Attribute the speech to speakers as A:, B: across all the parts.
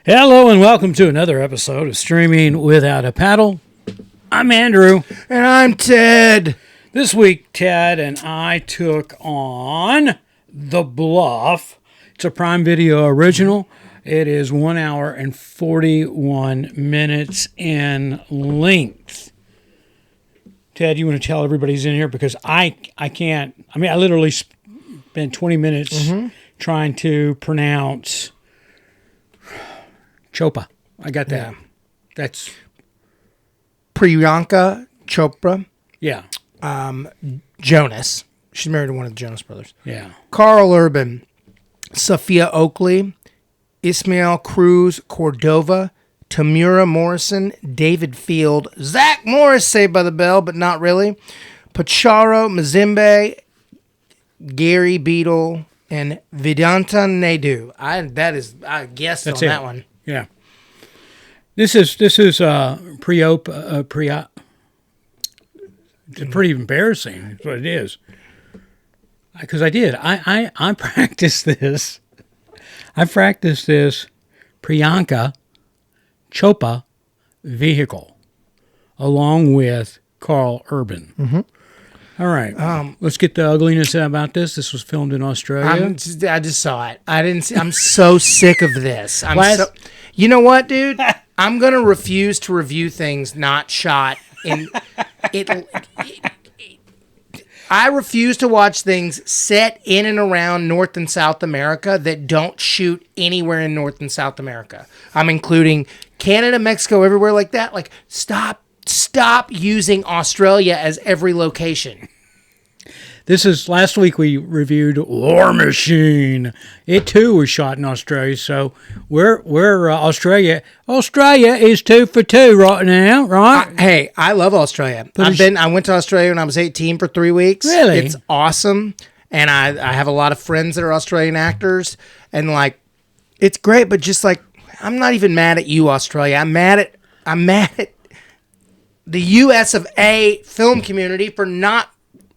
A: Hello and welcome to another episode of Streaming Without a Paddle. I'm Andrew.
B: And I'm Ted.
A: This week, Ted and I took on The Bluff. It's a Prime Video original. It is 1 hour and 41 minutes in length. Ted, you want to tell everybody who's in here? Because I can't. I mean, I literally spent 20 minutes trying to pronounce Chopra. I got that. Yeah. That's
B: Priyanka Chopra.
A: Yeah.
B: Jonas. She's married to one of the Jonas brothers.
A: Yeah.
B: Carl Urban. Sophia Oakley. Ismael Cruz Cordova. Tamura Morrison. David Field. Zach Morris, Saved by the Bell, but not really. Pacharo Mazembe. Gary Beadle. And Vedanta Naidu. I guessed on that one.
A: Yeah. This is pre-op. It's pretty embarrassing. That's what it is. Because I did. I practiced this. I practiced this Priyanka Chopra vehicle along with Carl Urban. Mm-hmm. All right. Let's get the ugliness about this. This was filmed in Australia.
B: I just saw it. I didn't see. I'm so sick of this. You know what, dude? I'm going to refuse to review things not shot in I refuse to watch things set in and around North and South America that don't shoot anywhere in North and South America. I'm including Canada, Mexico, everywhere like that. Like, stop using Australia as every location.
A: This is, last week we reviewed War Machine. It too was shot in Australia, so we're Australia. Australia is 2 for 2 right now, right?
B: I love Australia. I went to Australia when I was 18 for 3 weeks.
A: Really?
B: It's awesome. And I have a lot of friends that are Australian actors, and like, it's great, but just like, I'm not even mad at you, Australia. I'm mad at the US of A film community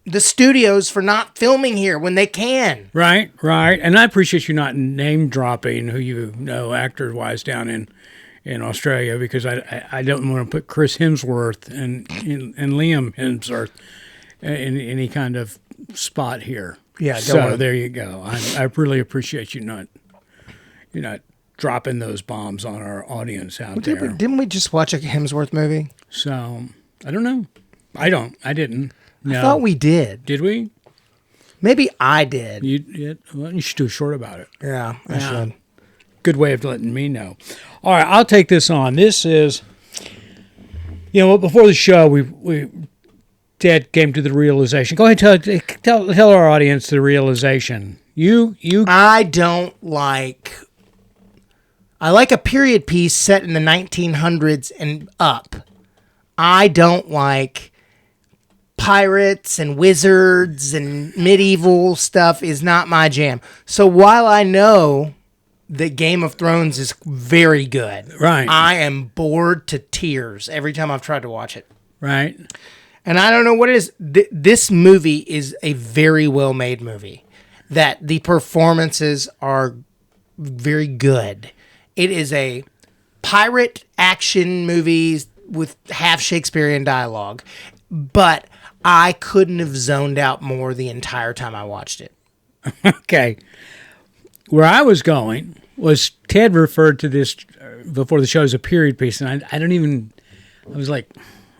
B: the studios for not filming here when they can.
A: Right. And I appreciate you not name dropping who you know actor-wise down in Australia, because I don't want to put Chris Hemsworth and Liam Hemsworth in any kind of spot here.
B: Yeah,
A: so there you go. I really appreciate you're not dropping those bombs on our audience out there.
B: Didn't we just watch a Hemsworth movie?
A: So, I don't know. I didn't. No.
B: I thought we did.
A: Did we?
B: Maybe I did.
A: You did? Well, you should do a short about it.
B: Yeah, I should.
A: Good way of letting me know. All right, I'll take this on. This is, before the show, Ted came to the realization. Go ahead and tell our audience the realization.
B: I like a period piece set in the 1900s and up. I don't like pirates and wizards and medieval stuff is not my jam. So while I know that Game of Thrones is very good,
A: right,
B: I am bored to tears every time I've tried to watch it.
A: Right.
B: And I don't know what it is. This movie is a very well-made movie. That the performances are very good. It is a pirate action movie with half Shakespearean dialogue. But I couldn't have zoned out more the entire time I watched it.
A: Okay. Where I was going was Ted referred to this before the show as a period piece, and I was like,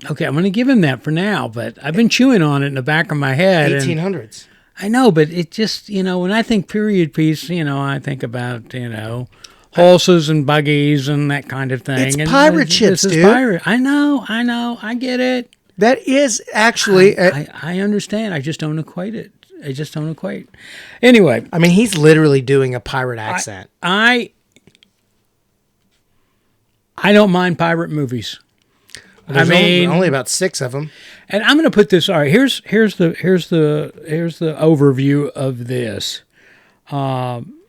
A: okay, I'm going to give him that for now, but I've been chewing on it in the back of my head.
B: 1800s.
A: I know, but it just, when I think period piece, I think about, horses and buggies and that kind of thing.
B: It's pirate ships, dude.
A: I know, I get it.
B: That is actually...
A: I understand. I just don't equate it. Anyway.
B: I mean, he's literally doing a pirate accent.
A: I don't mind pirate movies.
B: There's only about 6 of them.
A: And I'm going to put this... All right, here's the overview of this. Priyanka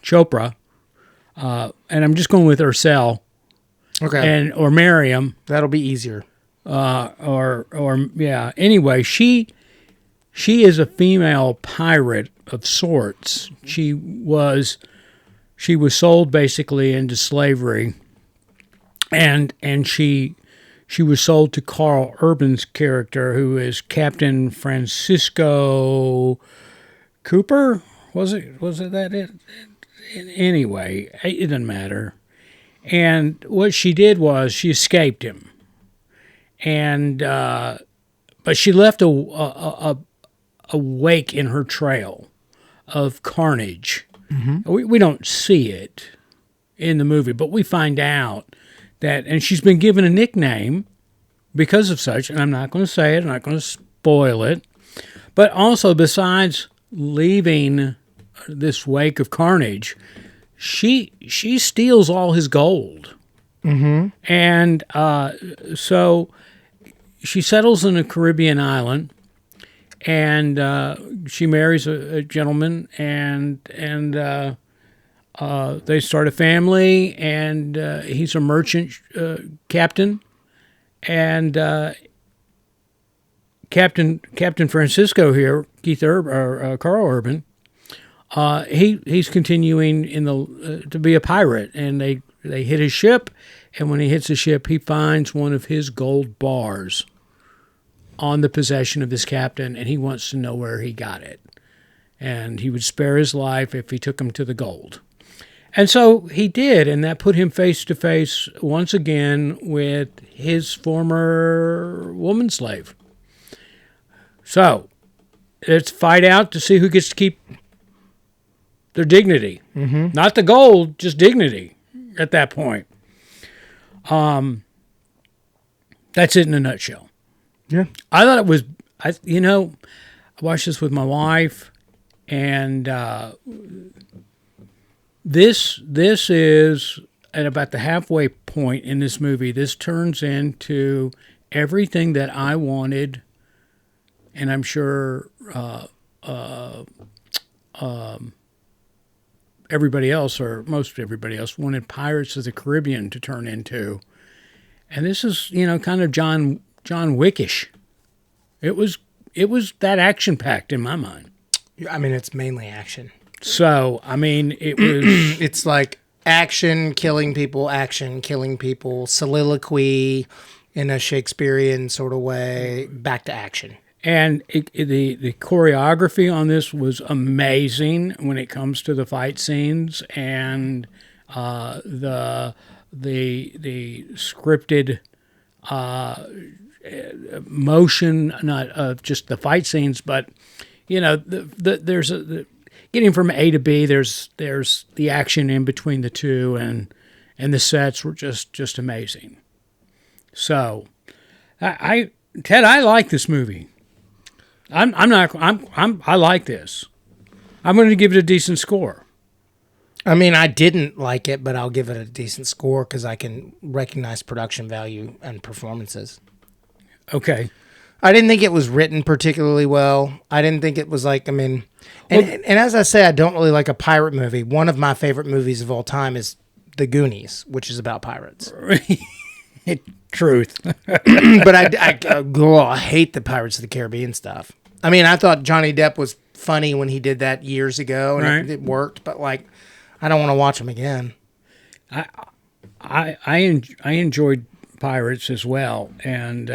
A: Chopra, and I'm just going with Ursel.
B: Okay.
A: Or Miriam.
B: That'll be easier.
A: Anyway, she she is a female pirate of sorts. She was sold basically into slavery, and she was sold to Carl Urban's character, who is Captain Francisco Cooper. Was it that it? Anyway, it doesn't matter. And what she did was she escaped him, and but she left a wake in her trail of carnage. Mm-hmm. We don't see it in the movie, but we find out that, and she's been given a nickname because of such, and I'm not going to say it, I'm not going to spoil it, but also besides leaving this wake of carnage, she steals all his gold. Mm-hmm. And so she settles in a Caribbean island, and she marries a gentleman, and they start a family, and he's a merchant captain, and Captain Francisco here, Carl Urban, he's continuing to be a pirate, and they hit his ship, and when he hits the ship, he finds one of his gold bars on the possession of this captain, and he wants to know where he got it. And he would spare his life if he took him to the gold. And so he did, and that put him face to face once again with his former woman slave. So let's fight out to see who gets to keep their dignity. Mm-hmm. Not the gold, just dignity at that point. That's it in a nutshell.
B: Yeah.
A: I thought it was, I watched this with my wife, and this is at about the halfway point in this movie. This turns into everything that I wanted, and I'm sure everybody else, or most everybody else, wanted Pirates of the Caribbean to turn into. And this is, kind of John Wickish. It was that action-packed in my mind.
B: I mean, it's mainly action.
A: So, I mean, it was...
B: It's like action, killing people, soliloquy in a Shakespearean sort of way, back to action.
A: And the choreography on this was amazing when it comes to the fight scenes, and the scripted motion, not of just the fight scenes, but there's getting from A to B. There's the action in between the two, and the sets were just amazing. So, Ted, I like this movie. I like this. I'm going to give it a decent score.
B: I mean, I didn't like it, but I'll give it a decent score because I can recognize production value and performances.
A: Okay.
B: I didn't think it was written particularly well. I didn't think it was like, and as I say, I don't really like a pirate movie. One of my favorite movies of all time is The Goonies, which is about pirates.
A: Truth.
B: But I hate the Pirates of the Caribbean stuff. I mean, I thought Johnny Depp was funny when he did that years ago, and
A: right.
B: it worked, but like, I don't want to watch him again.
A: I enjoyed Pirates as well, and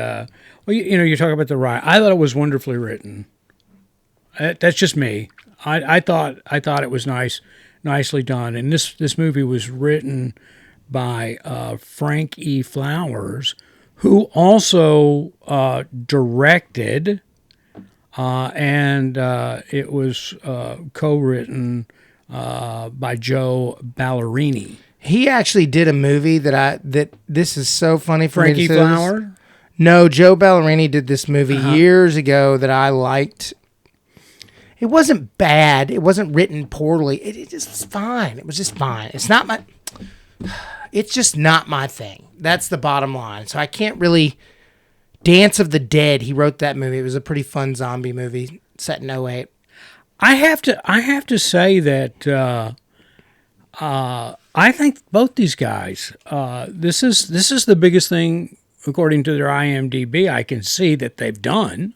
A: you talk about the ride. I thought it was wonderfully written. That's just me. I thought it was nicely done, and this movie was written by Frank E. Flowers, who also directed, and it was co-written by Joe Ballerini.
B: He actually did a movie that this is so funny for
A: Frankie
B: me to say
A: Flower?
B: This. No, Joe Ballerini did this movie years ago that I liked. It wasn't bad. It wasn't written poorly. It just was fine. It was just fine. It's just not my thing. That's the bottom line. So I can't really... Dance of the Dead, he wrote that movie. It was a pretty fun zombie movie set in 2008. I
A: have to say that I think both these guys, this is the biggest thing, according to their IMDb, I can see that they've done.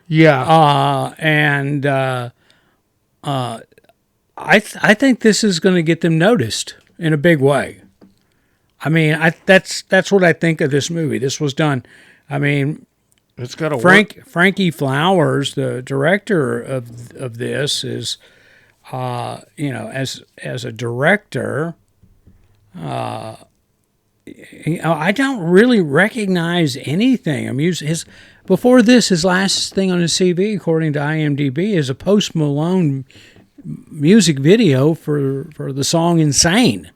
B: Yeah.
A: I think this is going to get them noticed in a big way. I mean, that's what I think of this movie. This was done. I mean,
B: It's got a
A: Frankie Flowers, the director of this, is as a director. I don't really recognize anything. I mean, before this, his last thing on his CV, according to IMDb, is a Post Malone music video for the song "Insane."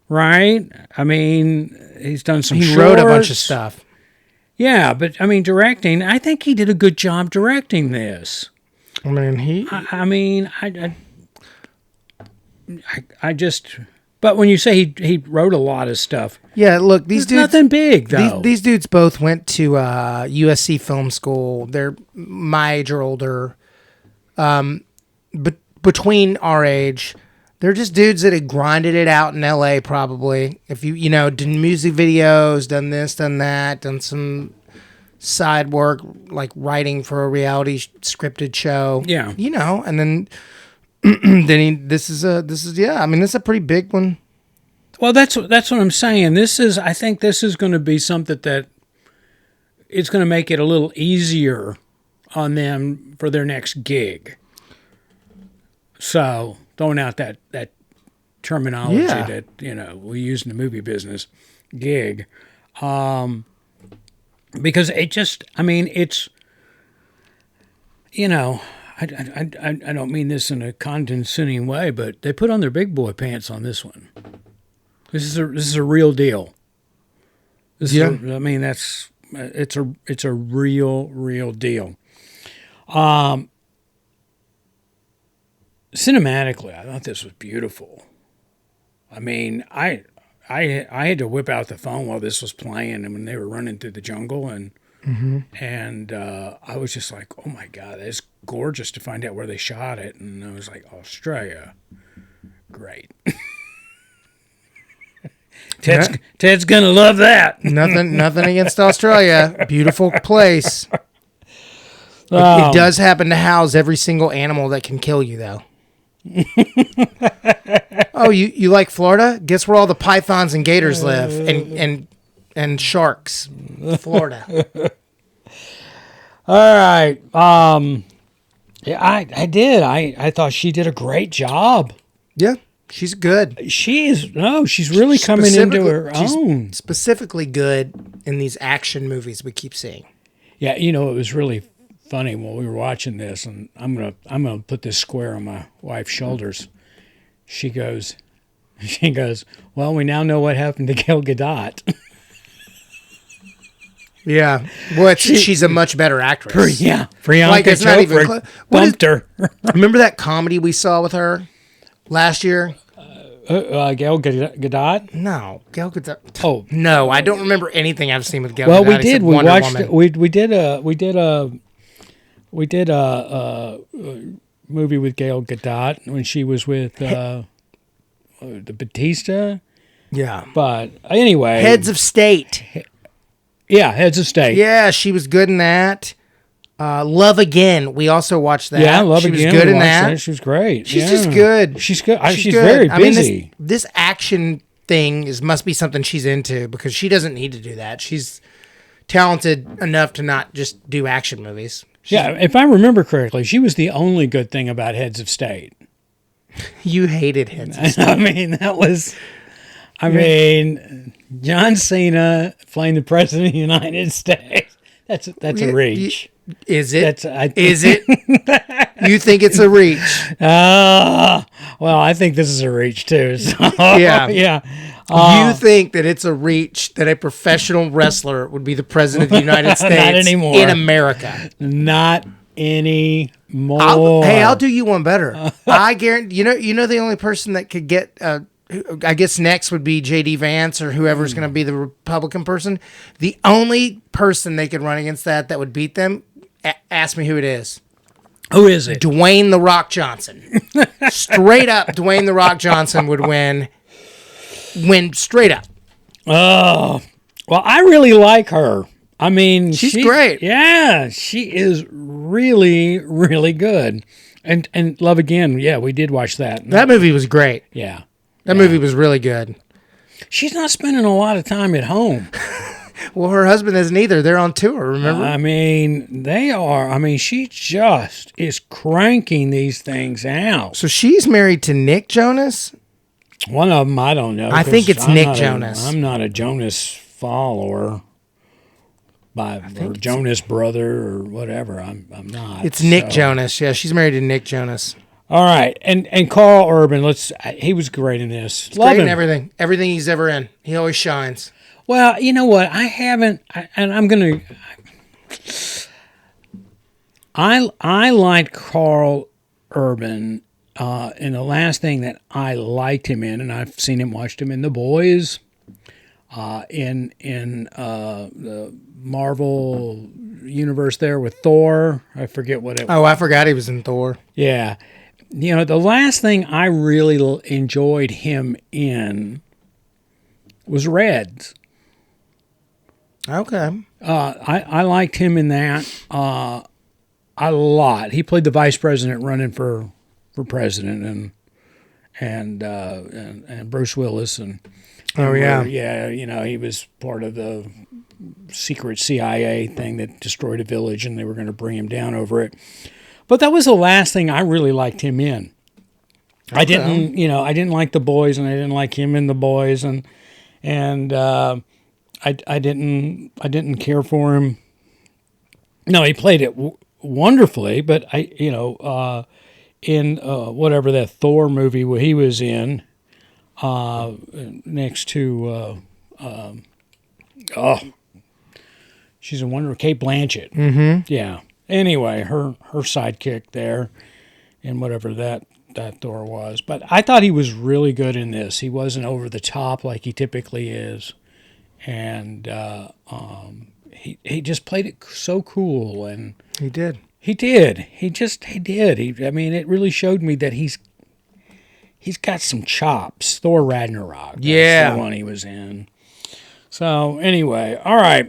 A: Right? I mean, he's done some.
B: He wrote a bunch of stuff.
A: Yeah, but I mean, directing. I think he did a good job directing this.
B: I mean,
A: I just. But when you say he wrote a lot of stuff,
B: yeah. Look, these dudes.
A: Nothing big though.
B: These dudes both went to USC Film School. They're my age or older. But between our age, they're just dudes that had grinded it out in LA. Probably, if you did music videos, done this, done that, done some side work like writing for a reality scripted show.
A: Yeah,
B: and then. This is a pretty big one.
A: Well, that's what I'm saying. I think this is going to be something that it's going to make it a little easier on them for their next gig. So throwing out that terminology that we use in the movie business, gig, because it's. I don't mean this in a condescending way, but they put on their big boy pants on this one. This is a real deal. It's a real deal. Cinematically, I thought this was beautiful. I mean, I had to whip out the phone while this was playing, and when they were running through the jungle and. Mm-hmm. And I was just like, oh my God, it's gorgeous to find out where they shot it. And I was like, Australia. Great. Ted's going to love that.
B: Nothing against Australia. Beautiful place. It does happen to house every single animal that can kill you, though. Oh, you like Florida? Guess where all the pythons and gators live and sharks. Florida.
A: All right. Yeah, I did. I thought she did a great job.
B: Yeah, she's good.
A: She's really coming into her own.
B: Specifically good in these action movies we keep seeing.
A: Yeah, it was really funny when we were watching this, and I'm gonna put this square on my wife's shoulders. She goes, well, we now know what happened to Gal Gadot.
B: Yeah, well, she's a much better actress.
A: Priyanka
B: it's not even
A: bumped her.
B: Remember that comedy we saw with her last year?
A: Gal Gadot?
B: No, Gal Gadot.
A: Oh
B: no, I don't remember anything I've seen with Gal Gadot.
A: Well, we did. We watched. We did a movie with Gal Gadot when she was with the Batista.
B: Yeah,
A: but anyway,
B: Heads of State.
A: Yeah, Heads of State.
B: Yeah, she was good in that. Love Again. We also watched that.
A: Yeah, Love
B: Again.
A: She was good in that. She was great.
B: She's just good.
A: She's good. She's very busy.
B: I mean, this action thing must be something she's into because she doesn't need to do that. She's talented enough to not just do action movies.
A: If I remember correctly, she was the only good thing about Heads of State.
B: You hated Heads of State.
A: I mean, that was... I mean, John Cena playing the President of the United States. That's a reach.
B: Is it?
A: Is it?
B: You think it's a reach?
A: Well, I think this is a reach too. So,
B: yeah.
A: You
B: think that it's a reach that a professional wrestler would be the President of the United States
A: not anymore.
B: In America?
A: Not anymore.
B: I'll do you one better. I guarantee. You know the only person that could get... I guess next would be J.D. Vance or whoever's going to be the Republican person. The only person they could run against that would beat them, ask me who it is.
A: Who is it?
B: Dwayne "The Rock" Johnson. Straight up, Dwayne "The Rock" Johnson would win. Win straight up.
A: Oh, well, I really like her. I mean,
B: She's great.
A: Yeah, she is really, really good. And Love Again, yeah, we did watch that.
B: That movie was great.
A: Yeah.
B: That movie was really good.
A: She's not spending a lot of time at home.
B: Well, her husband isn't either. They're on tour, remember?
A: I mean, they are. I mean, she just is cranking these things out.
B: So she's married to Nick Jonas?
A: One of them, I don't know.
B: I think it's Nick Jonas.
A: I'm not a Jonas follower. Or Jonas brother or whatever. I'm not.
B: It's Nick Jonas. Yeah, she's married to Nick Jonas.
A: All right, and Carl Urban. He was great in this. Love
B: Great
A: him.
B: in everything he's ever in. He always shines.
A: Well, you know what? I haven't, and I'm gonna. I liked Carl Urban, and the last thing that I liked him in, and I've seen him, watched him in The Boys, in the Marvel universe there with Thor. I forget what it was.
B: Oh, I forgot he was in Thor.
A: Yeah. You know, the last thing I really enjoyed him in was Reds.
B: Okay.
A: I liked him in that a lot. He played the vice president running for president, and Bruce Willis and you know, he was part of the secret CIA thing that destroyed a village, and they were going to bring him down over it. But that was the last thing I really liked him in. Okay. I didn't like The Boys, and I didn't like him in The Boys, and I didn't care for him. No, he played it wonderfully, but in whatever that Thor movie he was in, next to she's a wonder, Kate Blanchett.
B: Mm-hmm.
A: Yeah. Anyway, her sidekick there, and whatever that Thor was. But I thought he was really good in this. He wasn't over the top like he typically is, and he just played it so cool. And
B: he did.
A: He did. He did. I mean, it really showed me that he's got some chops. Thor Ragnarok.
B: Yeah,
A: that's the one he was in. So anyway, all right.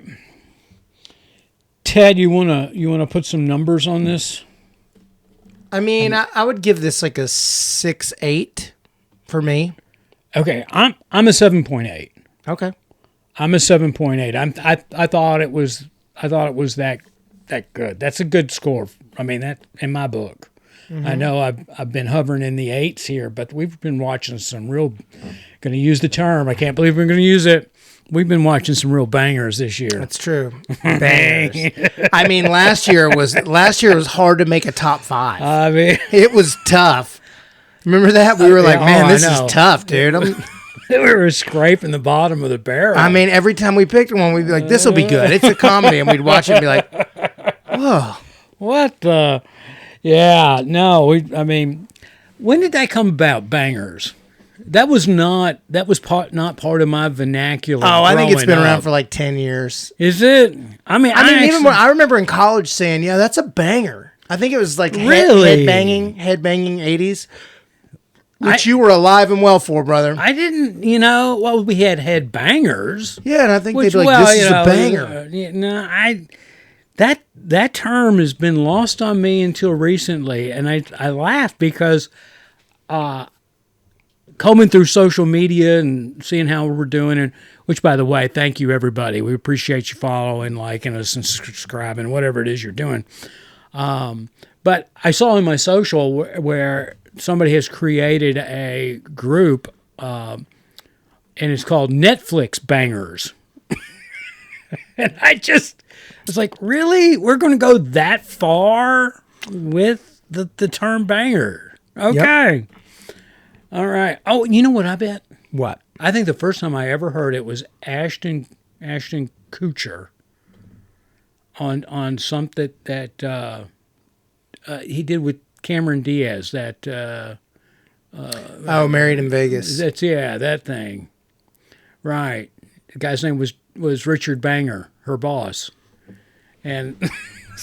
A: Ted, you wanna put some numbers on this?
B: I mean, I would give this like a 6.8 for me.
A: Okay, I'm a 7.8.
B: Okay,
A: I'm a 7.8. I thought it was that good. That's a good score. I mean, that in my book. Mm-hmm. I know I've been hovering in the 8s here, but we've been watching some real. Going to use the term. I can't believe we're going to use it. We've been watching some real bangers this year.
B: That's true. Bangers. I mean, last year was hard to make a top 5.
A: I mean,
B: it was tough. Remember that? We were like, man, this is tough, dude.
A: We were scraping the bottom of the barrel.
B: I mean, every time we picked one, we'd be like, this will be good. It's a comedy. And we'd watch it and be like, whoa.
A: What the? Yeah, no. I mean, when did that come about, bangers? That was not part of my vernacular.
B: Oh, I think it's been around for like 10 years.
A: Is it? I mean,
B: I remember in college saying, yeah, that's a banger. I think it was like
A: really
B: head banging 80s. Which you were alive and well for, brother.
A: I didn't, we had head bangers.
B: Yeah, and I think they'd be like, this is a banger.
A: That term has been lost on me until recently, and I laugh because combing through social media and seeing how we're doing, and which, by the way, thank you, everybody. We appreciate you following, liking us, and subscribing, whatever it is you're doing. But I saw in my social where somebody has created a group, and it's called Netflix Bangers. And I was like, really? We're going to go that far with the term banger? Okay. Yep. All right. Oh, you know what I bet?
B: What?
A: I think the first time I ever heard it was Ashton Kutcher on something that he did with Cameron Diaz. That
B: Married in Vegas.
A: That thing. Right. The guy's name was Richard Banger, her boss, and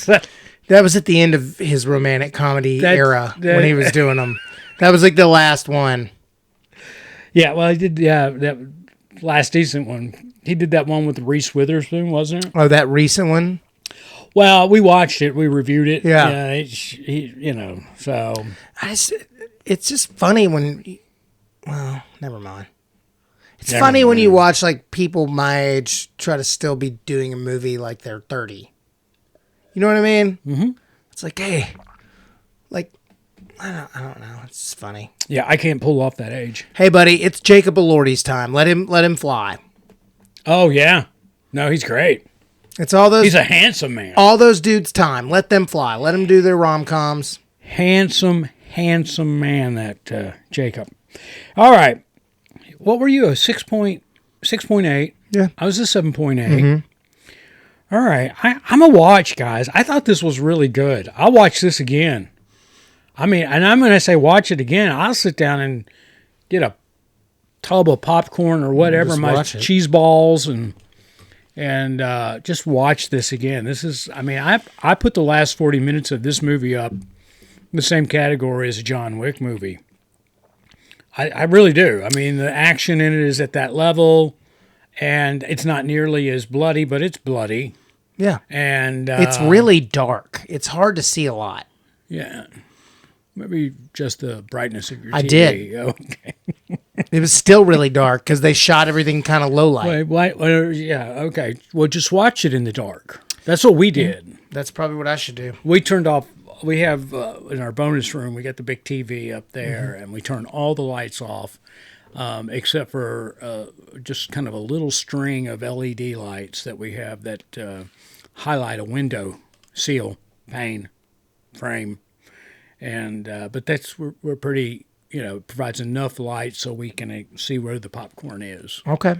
B: that was at the end of his romantic comedy era when he was doing them. That was like the last one.
A: Yeah, well, I did. Yeah, last decent one. He did that one with Reese Witherspoon, wasn't it?
B: Oh, that recent one?
A: Well, we watched it. We reviewed it.
B: Yeah.
A: So.
B: It's just funny when... Well, never mind. It's funny when you watch like people my age try to still be doing a movie like they're 30. You know what I mean? Mm-hmm. It's like, hey, like, I don't know. It's just funny.
A: Yeah, I can't pull off that age.
B: Hey, buddy, it's Jacob Elordi's time. Let him fly.
A: Oh yeah, no, he's great.
B: It's all those.
A: He's a handsome man.
B: All those dudes' time. Let them fly. Let them do their rom-coms.
A: Handsome man, that Jacob. All right. What were you? A 6.8?
B: Yeah.
A: I was a 7.8. Mm-hmm. All right. I'm a watch, guys. I thought this was really good. I'll watch this again. I mean, and I'm going to say watch it again. I'll sit down and get a tub of popcorn or whatever, my cheese balls, and just watch this again. This is, I mean, I put the last 40 minutes of this movie up in the same category as a John Wick movie. I really do. I mean, the action in it is at that level, and it's not nearly as bloody, but it's bloody.
B: Yeah.
A: And
B: it's really dark. It's hard to see a lot.
A: Yeah. Maybe just the brightness of your TV.
B: I did.
A: Okay.
B: It was still really dark because they shot everything kind of low light.
A: Yeah, okay. Well, just watch it in the dark. That's what we did.
B: That's probably what I should do.
A: We turned off. We have in our bonus room, we got the big TV up there, and we turn all the lights off, except for just kind of a little string of LED lights that we have that highlight a window seal, pane, frame, and but we're pretty. Provides enough light so we can see where the popcorn is.
B: Okay.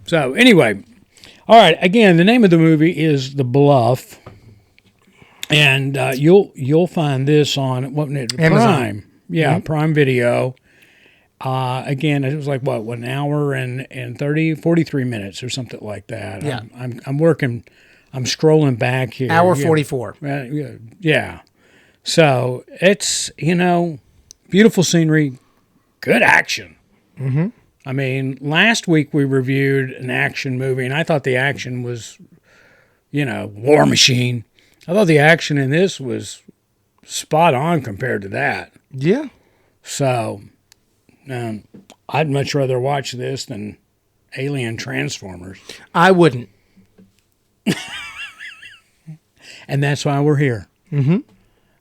A: So anyway, all right. Again, the name of the movie is The Bluff. And you'll find this on
B: Amazon.
A: Prime. Yeah, Prime Video. Again, it was like what, 1 hour and 43 minutes or something like that.
B: Yeah.
A: I'm working. I'm scrolling back here.
B: Hour 44.
A: Yeah. So it's beautiful scenery, good action. Mm-hmm. I mean, last week we reviewed an action movie, and I thought the action was, War Machine. I thought the action in this was spot on compared to that.
B: Yeah.
A: So, I'd much rather watch this than Alien Transformers.
B: I wouldn't.
A: And that's why we're here.
B: Mm-hmm.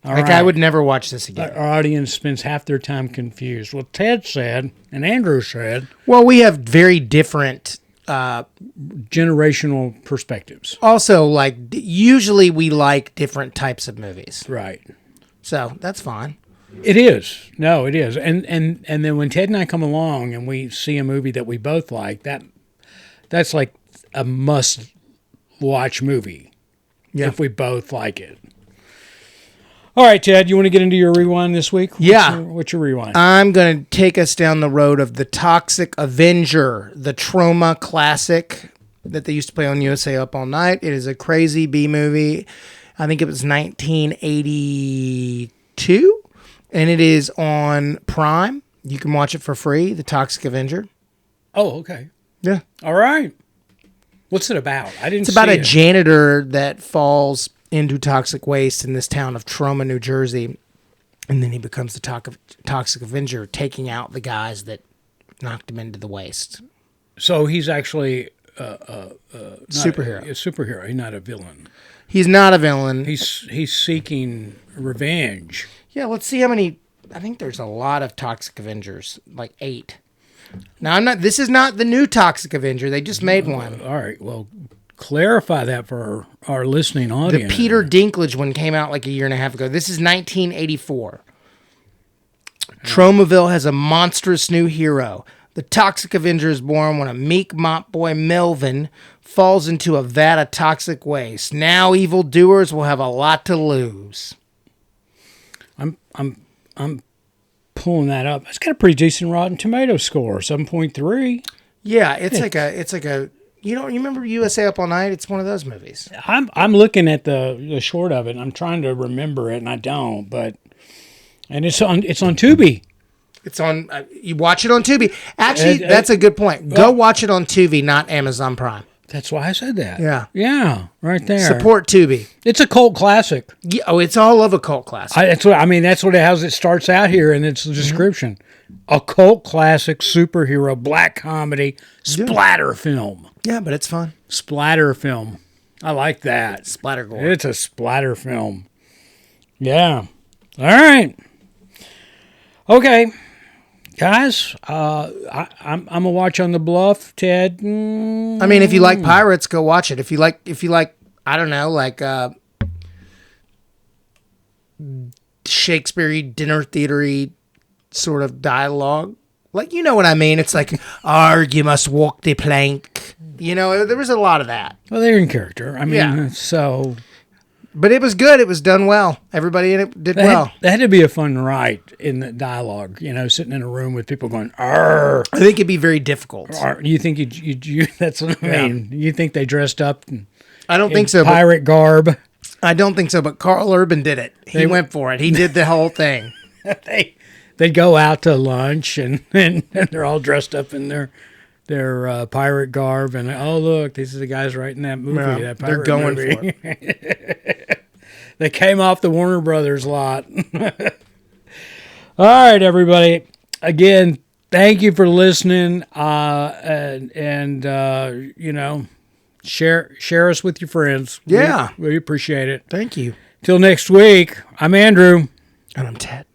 B: I would never watch this again.
A: Our audience spends half their time confused. Well, Ted said, and Andrew said...
B: Well, we have very different...
A: generational perspectives.
B: Also, usually we like different types of movies.
A: Right.
B: So, that's fine.
A: It is. No, it is. And then when Ted and I come along and we see a movie that we both like, that's like a must-watch movie. Yeah. If we both like it. All right, Ted, you want to get into your rewind this week? What's your rewind?
B: I'm going to take us down the road of The Toxic Avenger, the Troma classic that they used to play on USA Up All Night. It is a crazy B movie. I think it was 1982, and it is on Prime. You can watch it for free, The Toxic Avenger.
A: Oh, okay.
B: Yeah.
A: All right. What's it about?
B: It's about a janitor that falls into toxic waste in this town of Troma, New Jersey, and then he becomes the Toxic Avenger, taking out the guys that knocked him into the waste.
A: So he's actually
B: superhero.
A: A superhero. He's not a villain.
B: He's not a villain.
A: He's seeking revenge.
B: Yeah, let's see how many. I think there's a lot of Toxic Avengers, like 8. Now this is not the new Toxic Avenger. They just made one.
A: All right. Well, clarify that for our listening audience.
B: The Peter Dinklage one came out like a year and a half ago. This is 1984. Tromaville has a monstrous new hero. The Toxic Avenger is born when a meek mop boy, Melvin, falls into a vat of toxic waste. Now evildoers will have a lot to lose.
A: I'm pulling that up. It's got a pretty decent Rotten Tomato score, 7.3.
B: Yeah, it's like a. You remember USA Up All Night? It's one of those movies.
A: I'm looking at the short of it, and I'm trying to remember it, and I don't. And it's on Tubi.
B: It's on. You watch it on Tubi. Actually, that's a good point. Go watch it on Tubi, not Amazon Prime.
A: That's why I said that.
B: Yeah.
A: Yeah, right there.
B: Support Tubi.
A: It's a cult classic.
B: Yeah, it's all of a cult classic.
A: That's what how it starts out here in its description. A cult classic superhero black comedy splatter film.
B: Yeah, but it's fun.
A: Splatter film. I like that.
B: Splatter gore.
A: It's a splatter film. Yeah. All right. Okay. Guys, I'm gonna watch On the Bluff, Ted.
B: I mean, if you like pirates, go watch it. If you like, I don't know, like Shakespeare dinner theatery sort of dialogue, like, you know what I mean? It's like, you must walk the plank. You know, there was a lot of that.
A: Well, they're in character. I mean, so.
B: But it was good. It was done well. Everybody in it did well.
A: That had to be a fun ride in the dialogue, sitting in a room with people going, "Arr."
B: I think it'd be very difficult.
A: You think you that's what I mean. You think they dressed up
B: I don't think so.
A: Pirate garb.
B: I don't think so, but Carl Urban did it. He went for it. He did the whole thing.
A: They'd go out to lunch and they're all dressed up in their pirate garb, and look, these are the guys writing that movie.
B: Yeah,
A: that pirate
B: they're going
A: movie.
B: for it.
A: They came off the Warner Brothers lot. All right, everybody. Again, thank you for listening, and share us with your friends.
B: Yeah,
A: we appreciate it.
B: Thank you.
A: Till next week. I'm Andrew,
B: and I'm Ted.